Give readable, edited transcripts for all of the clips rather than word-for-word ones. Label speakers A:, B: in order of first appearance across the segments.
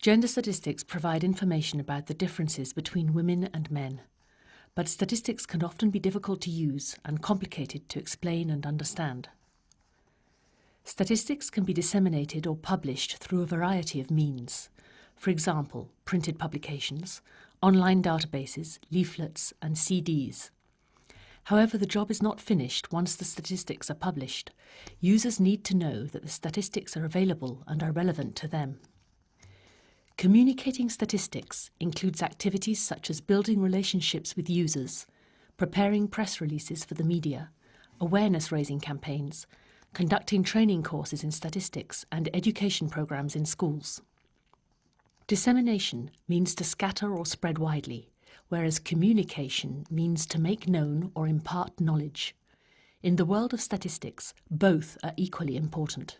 A: Gender statistics provide information about the differences between women and men, but statistics can often be difficult to use and complicated to explain and understand. Statistics can be disseminated or published through a variety of means. For example, printed publications, online databases, leaflets, and CDs. However, the job is not finished once the statistics are published. Users need to know that the statistics are available and are relevant to them. Communicating statistics includes activities such as building relationships with users, preparing press releases for the media, awareness-raising campaigns, conducting training courses in statistics and education programs in schools. Dissemination means to scatter or spread widely, whereas communication means to make known or impart knowledge. In the world of statistics, both are equally important.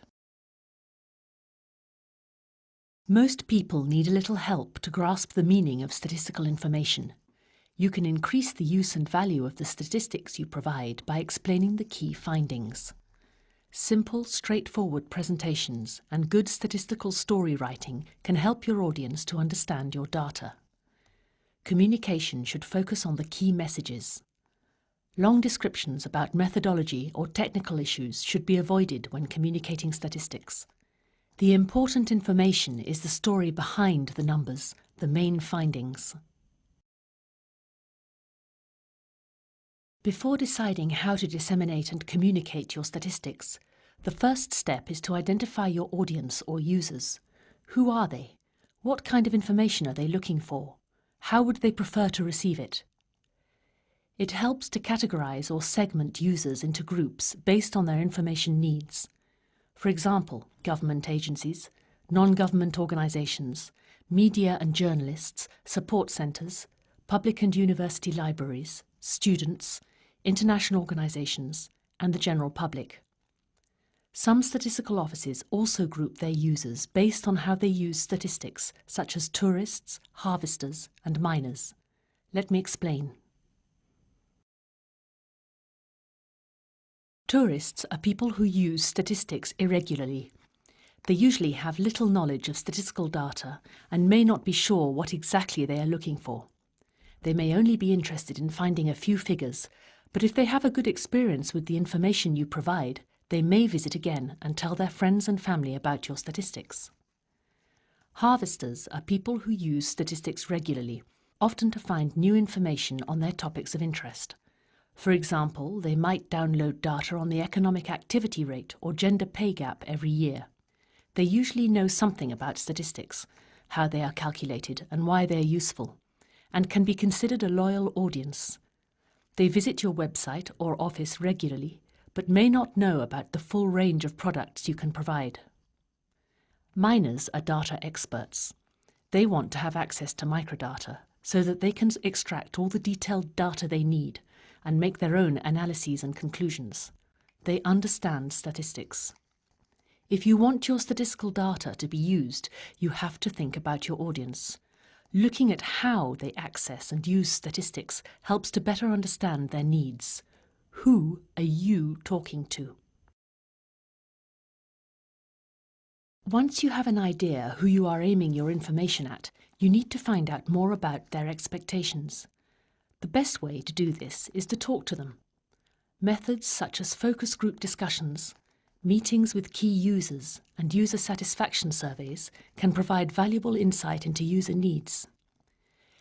A: Most people need a little help to grasp the meaning of statistical information. You can increase the use and value of the statistics you provide by explaining the key findings. Simple, straightforward presentations and good statistical story writing can help your audience to understand your data. Communication should focus on the key messages. Long descriptions about methodology or technical issues should be avoided when communicating statistics. The important information is the story behind the numbers, the main findings. Before deciding how to disseminate and communicate your statistics, the first step is to identify your audience or users. Who are they? What kind of information are they looking for? How would they prefer to receive it? It helps to categorize or segment users into groups based on their information needs. For example, government agencies, non-government organizations, media and journalists, support centers, public and university libraries, students, international organizations, and the general public. Some statistical offices also group their users based on how they use statistics, such as tourists, harvesters, and miners. Let me explain. Tourists are people who use statistics irregularly. They usually have little knowledge of statistical data and may not be sure what exactly they are looking for. They may only be interested in finding a few figures, but if they have a good experience with the information you provide, they may visit again and tell their friends and family about your statistics. Harvesters are people who use statistics regularly, often to find new information on their topics of interest. For example, they might download data on the economic activity rate or gender pay gap every year. They usually know something about statistics, how they are calculated and why they are useful, and can be considered a loyal audience. They visit your website or office regularly, but may not know about the full range of products you can provide. Miners are data experts. They want to have access to microdata so that they can extract all the detailed data they need and make their own analyses and conclusions. They understand statistics. If you want your statistical data to be used, you have to think about your audience. Looking at how they access and use statistics helps to better understand their needs. Who are you talking to? Once you have an idea who you are aiming your information at, you need to find out more about their expectations. The best way to do this is to talk to them. Methods such as focus group discussions, meetings with key users, and user satisfaction surveys can provide valuable insight into user needs.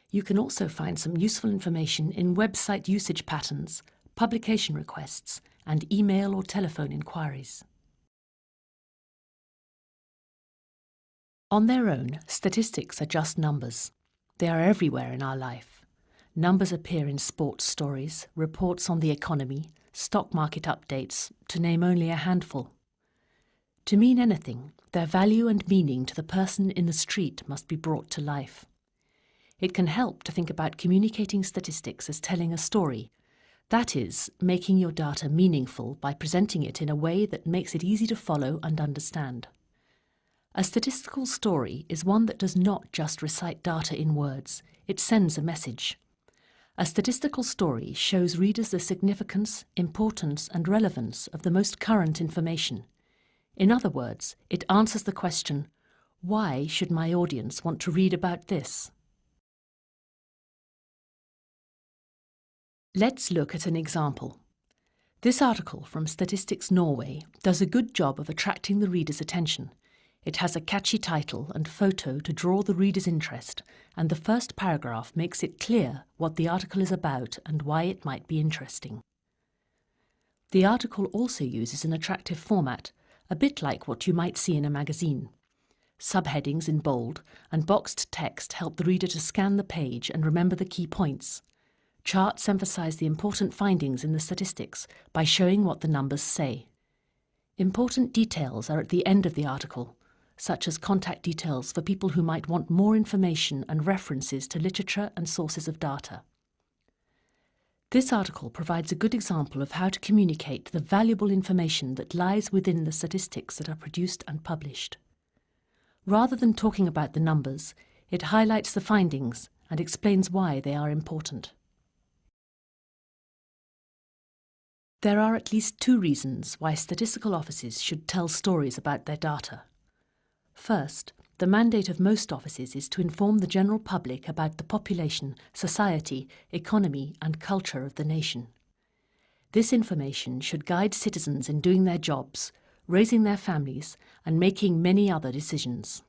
A: You can also find some useful information in website usage patterns, publication requests, and email or telephone inquiries. On their own, statistics are just numbers. They are everywhere in our life. Numbers appear in sports stories, reports on the economy, stock market updates, to name only a handful. To mean anything, their value and meaning to the person in the street must be brought to life. It can help to think about communicating statistics as telling a story. That is, making your data meaningful by presenting it in a way that makes it easy to follow and understand. A statistical story is one that does not just recite data in words, it sends a message. A statistical story shows readers the significance, importance, and relevance of the most current information. In other words, it answers the question, Why should my audience want to read about this? Let's look at an example. This article from Statistics Norway does a good job of attracting the reader's attention. It has a catchy title and photo to draw the reader's interest, and the first paragraph makes it clear what the article is about and why it might be interesting. The article also uses an attractive format, a bit like what you might see in a magazine. Subheadings in bold and boxed text help the reader to scan the page and remember the key points. Charts emphasize the important findings in the statistics by showing what the numbers say. Important details are at the end of the article, such as contact details for people who might want more information and references to literature and sources of data. This article provides a good example of how to communicate the valuable information that lies within the statistics that are produced and published. Rather than talking about the numbers, it highlights the findings and explains why they are important. There are at least two reasons why statistical offices should tell stories about their data. First, the mandate of most offices is to inform the general public about the population, society, economy, and culture of the nation. This information should guide citizens in doing their jobs, raising their families, and making many other decisions.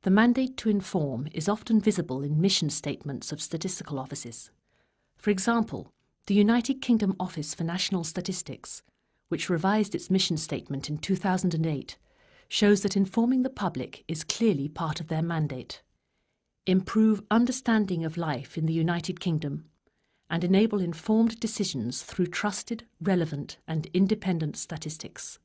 A: The mandate to inform is often visible in mission statements of statistical offices. For example, the United Kingdom Office for National Statistics, which revised its mission statement in 2008, shows that informing the public is clearly part of their mandate. Improve understanding of life in the United Kingdom and enable informed decisions through trusted, relevant and independent statistics.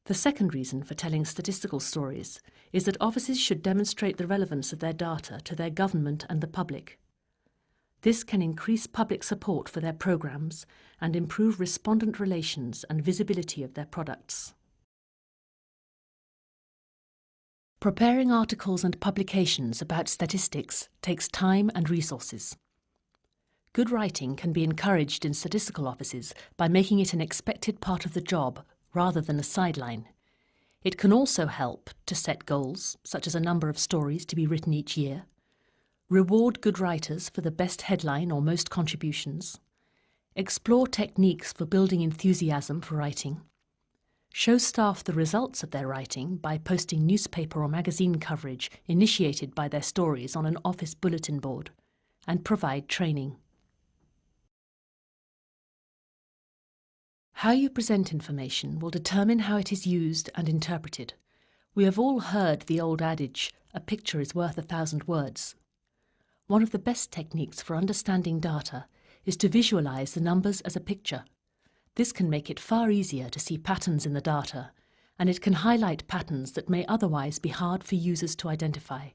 A: The second reason for telling statistical stories is that offices should demonstrate the relevance of their data to their government and the public. This can increase public support for their programs and improve respondent relations and visibility of their products. Preparing articles and publications about statistics takes time and resources. Good writing can be encouraged in statistical offices by making it an expected part of the job rather than a sideline. It can also help to set goals, such as a number of stories to be written each year, reward good writers for the best headline or most contributions, explore techniques for building enthusiasm for writing, show staff the results of their writing by posting newspaper or magazine coverage initiated by their stories on an office bulletin board, and provide training. How you present information will determine how it is used and interpreted. We have all heard the old adage, "A picture is worth 1,000 words." One of the best techniques for understanding data is to visualize the numbers as a picture. This can make it far easier to see patterns in the data, and it can highlight patterns that may otherwise be hard for users to identify.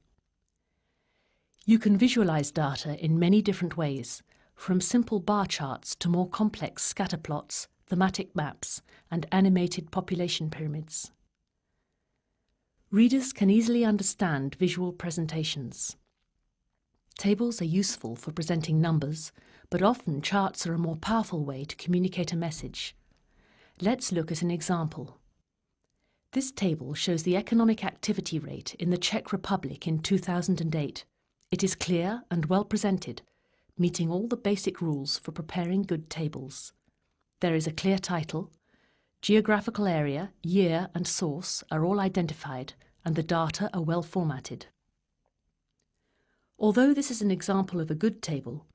A: You can visualize data in many different ways, from simple bar charts to more complex scatter plots, thematic maps, and animated population pyramids. Readers can easily understand visual presentations. Tables are useful for presenting numbers, but often charts are a more powerful way to communicate a message. Let's look at an example. This table shows the economic activity rate in the Czech Republic in 2008. It is clear and well presented, meeting all the basic rules for preparing good tables. There is a clear title, geographical area, year and source are all identified, and the data are well formatted. Although this is an example of a good table,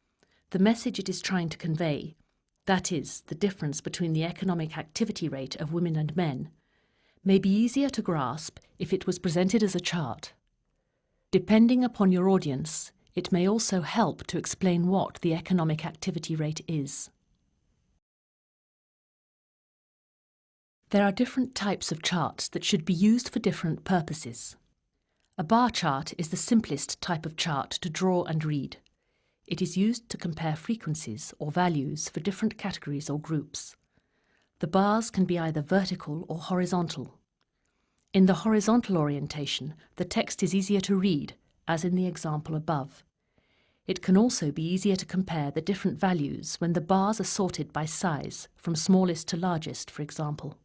A: the message it is trying to convey, that is, the difference between the economic activity rate of women and men, may be easier to grasp if it was presented as a chart. Depending upon your audience, it may also help to explain what the economic activity rate is. There are different types of charts that should be used for different purposes. A bar chart is the simplest type of chart to draw and read. It is used to compare frequencies or values for different categories or groups. The bars can be either vertical or horizontal. In the horizontal orientation, the text is easier to read, as in the example above. It can also be easier to compare the different values when the bars are sorted by size, from smallest to largest, for example.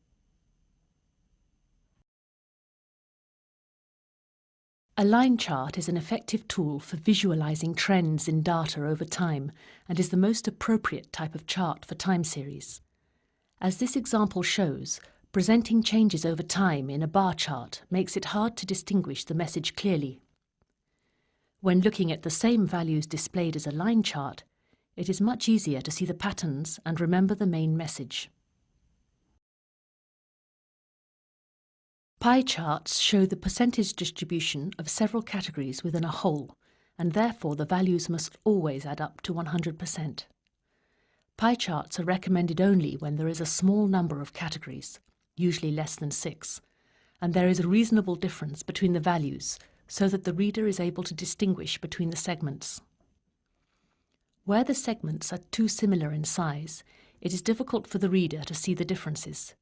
A: A line chart is an effective tool for visualizing trends in data over time and is the most appropriate type of chart for time series. As this example shows, presenting changes over time in a bar chart makes it hard to distinguish the message clearly. When looking at the same values displayed as a line chart, it is much easier to see the patterns and remember the main message. Pie charts show the percentage distribution of several categories within a whole, and therefore the values must always add up to 100%. Pie charts are recommended only when there is a small number of categories, usually less than 6, and there is a reasonable difference between the values so that the reader is able to distinguish between the segments. Where the segments are too similar in size, it is difficult for the reader to see the differences.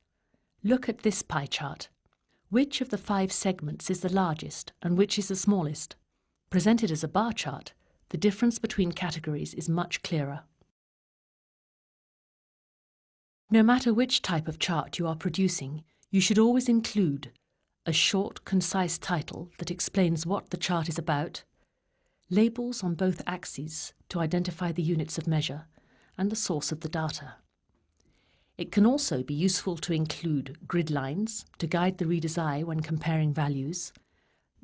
A: Look at this pie chart. Which of the 5 segments is the largest and which is the smallest? Presented as a bar chart, the difference between categories is much clearer. No matter which type of chart you are producing, you should always include a short, concise title that explains what the chart is about, labels on both axes to identify the units of measure, and the source of the data. It can also be useful to include grid lines to guide the reader's eye when comparing values,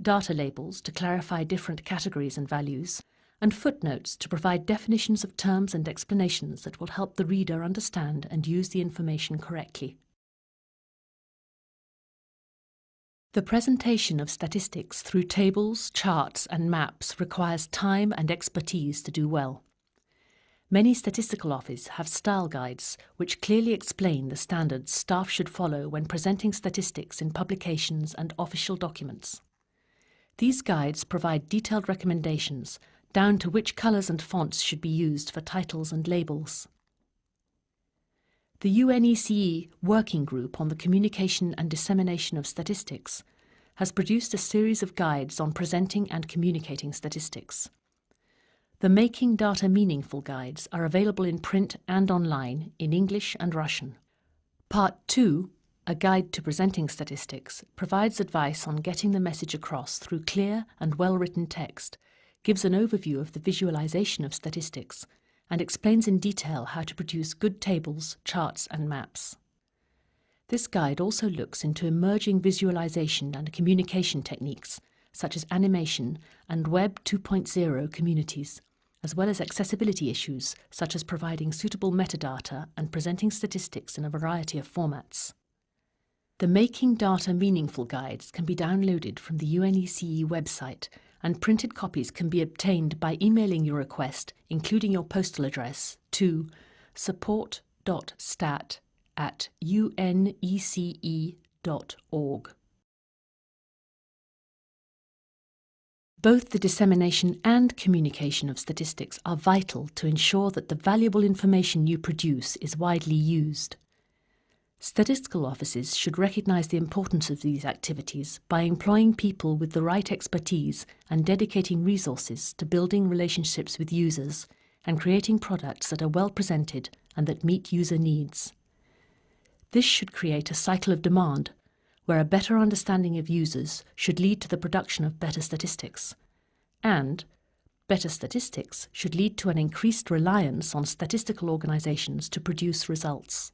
A: data labels to clarify different categories and values, and footnotes to provide definitions of terms and explanations that will help the reader understand and use the information correctly. The presentation of statistics through tables, charts, and maps requires time and expertise to do well. Many statistical offices have style guides which clearly explain the standards staff should follow when presenting statistics in publications and official documents. These guides provide detailed recommendations down to which colours and fonts should be used for titles and labels. The UNECE Working Group on the Communication and Dissemination of Statistics has produced a series of guides on presenting and communicating statistics. The Making Data Meaningful guides are available in print and online in English and Russian. Part 2, a guide to presenting statistics, provides advice on getting the message across through clear and well-written text, gives an overview of the visualization of statistics, and explains in detail how to produce good tables, charts, and maps. This guide also looks into emerging visualization and communication techniques, such as animation and Web 2.0 communities, as well as accessibility issues such as providing suitable metadata and presenting statistics in a variety of formats. The Making Data Meaningful guides can be downloaded from the UNECE website, and printed copies can be obtained by emailing your request, including your postal address, to support.stat@unece.org. Both the dissemination and communication of statistics are vital to ensure that the valuable information you produce is widely used. Statistical offices should recognise the importance of these activities by employing people with the right expertise and dedicating resources to building relationships with users and creating products that are well presented and that meet user needs. This should create a cycle of demand, where a better understanding of users should lead to the production of better statistics, and better statistics should lead to an increased reliance on statistical organisations to produce results.